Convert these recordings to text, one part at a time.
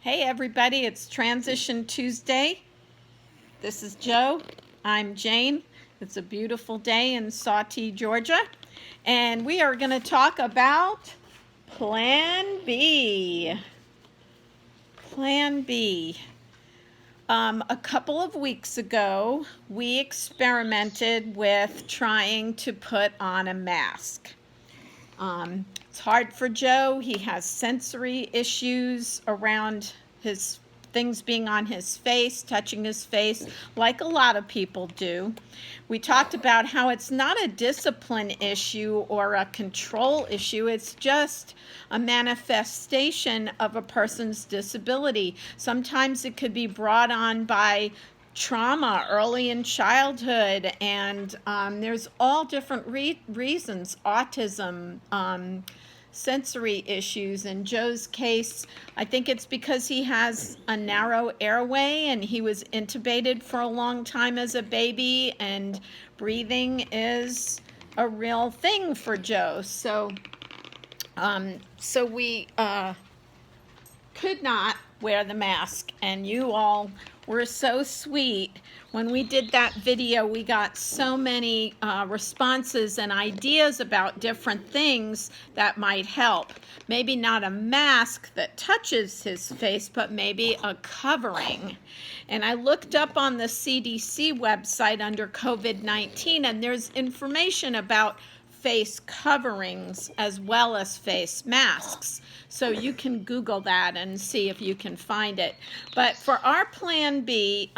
Hey everybody, it's Transition Tuesday. This is Joe. I'm Jane. It's a beautiful day in Sawtee, Georgia. And we are going to talk about Plan B. Plan B. A couple of weeks ago, we experimented with trying to put on a mask. It's hard for Joe. He has sensory issues around his things being on his face, touching his face, like a lot of people do. We talked about how it's not a discipline issue or a control issue. It's just a manifestation of a person's disability. Sometimes it could be brought on by trauma early in childhood, and there's all different reasons. Autism, sensory issues. In Joe's case, I think it's because he has a narrow airway and he was intubated for a long time as a baby, and breathing is a real thing for Joe. So we could not wear the mask, and you all were so sweet. When we did that video, we got so many responses and ideas about different things that might help. Maybe not a mask that touches his face, but maybe a covering. And I looked up on the CDC website under COVID-19, and there's information about face coverings as well as face masks. So you can Google that and see if you can find it. But for our Plan B,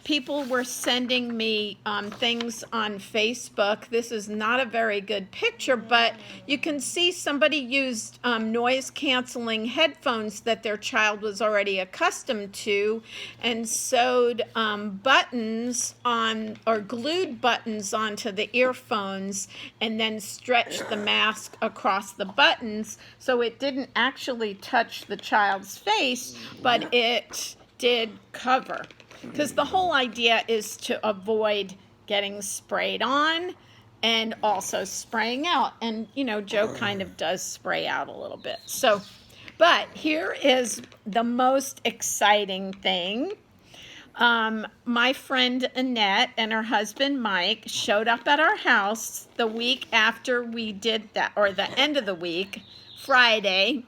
people were sending me things on Facebook. This is not a very good picture, but you can see somebody used noise-canceling headphones that their child was already accustomed to, and sewed buttons on, or glued buttons onto the earphones, and then stretched the mask across the buttons so it didn't actually touch the child's face, but it did cover. Because the whole idea is to avoid getting sprayed on and also spraying out. And, you know, Joe kind of does spray out a little bit. So, but here is the most exciting thing. My friend Annette and her husband Mike showed up at our house the week after we did that, or the end of the week, Friday,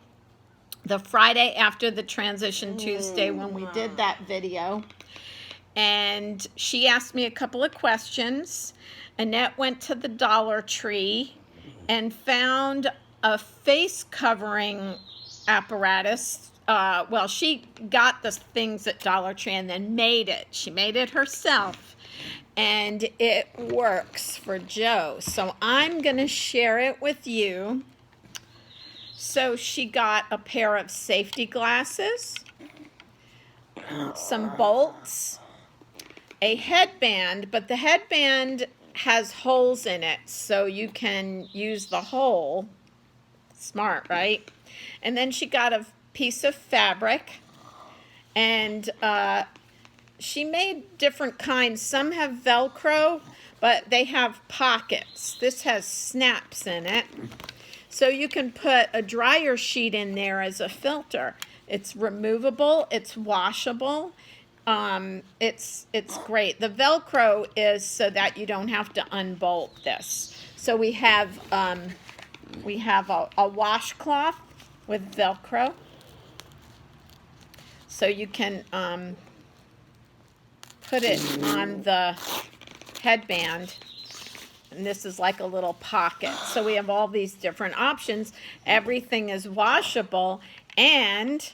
the Friday after the Transition Tuesday when we did that video. And she asked me a couple of questions. Annette went to the Dollar Tree and found a face covering apparatus. Well, she got the things at Dollar Tree and then made it. She made it herself, and it works for Joe. So I'm going to share it with you. So she got a pair of safety glasses, some bolts, a headband, but the headband has holes in it, so you can use the hole. Smart, right? And then she got a piece of fabric, and she made different kinds. Some have Velcro, but they have pockets. This has snaps in it, so you can put a dryer sheet in there as a filter. It's removable, it's washable. It's great. The Velcro is so that you don't have to unbolt this. So we have a washcloth with Velcro, so you can put it on the headband, and this is like a little pocket. So we have all these different options. Everything is washable, and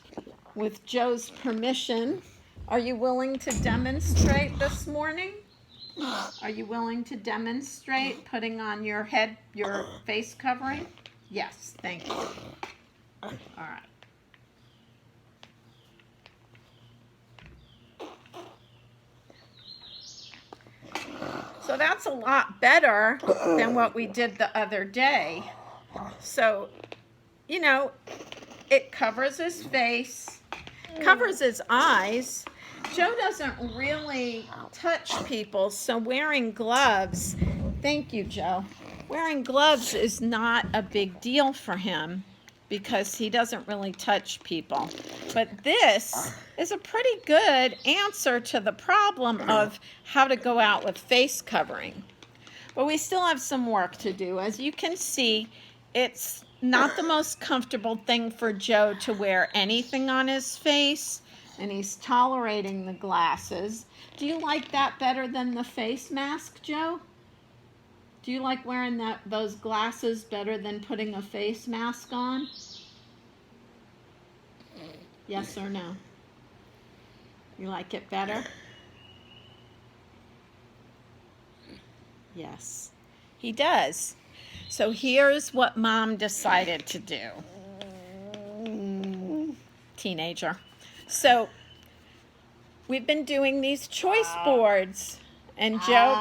with Joe's permission, are you willing to demonstrate this morning? Are you willing to demonstrate putting on your face covering? Yes, thank you. All right. So that's a lot better than what we did the other day. So, you know, it covers his face, covers his eyes. Joe doesn't really touch people, so wearing gloves, thank you, Joe. Wearing gloves is not a big deal for him. because he doesn't really touch people. But this is a pretty good answer to the problem of how to go out with face covering. But we still have some work to do. As you can see, it's not the most comfortable thing for Joe to wear anything on his face, and he's tolerating the glasses. Do you like that better than the face mask, Joe? Do you like wearing those glasses better than putting a face mask on? Yes or no? You like it better? Yes, he does. So here's what Mom decided to do. Teenager. So we've been doing these choice boards, and Joe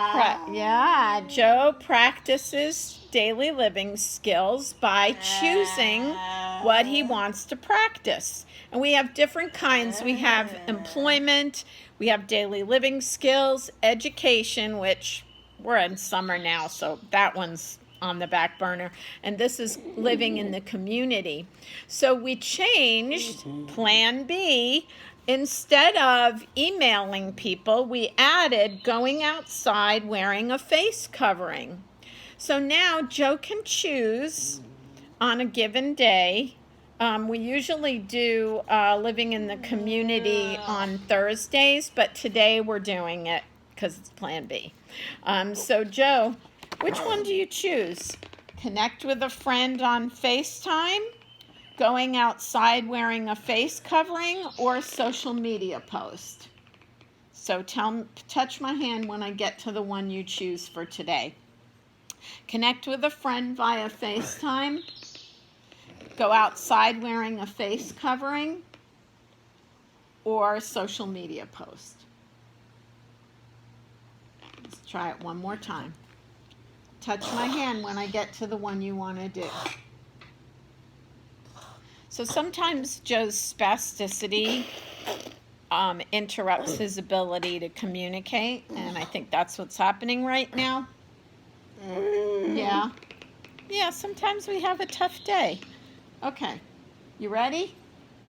practices daily living skills by choosing what he wants to practice. And we have different kinds. We have employment, we have daily living skills, education, which we're in summer now, so that one's on the back burner, and this is living in the community. So we changed Plan B. Instead of emailing people, we added going outside wearing a face covering. So now Joe can choose on a given day. We usually do living in the community on Thursdays, but today we're doing it because it's Plan B. So Joe, which one do you choose? Connect with a friend on FaceTime, going outside wearing a face covering, or a social media post? So touch my hand when I get to the one you choose for today. Connect with a friend via FaceTime, go outside wearing a face covering, or a social media post. Let's try it one more time. Touch my hand when I get to the one you want to do. So sometimes Joe's spasticity interrupts his ability to communicate, and I think that's what's happening right now. Yeah, sometimes we have a tough day. Okay, you ready?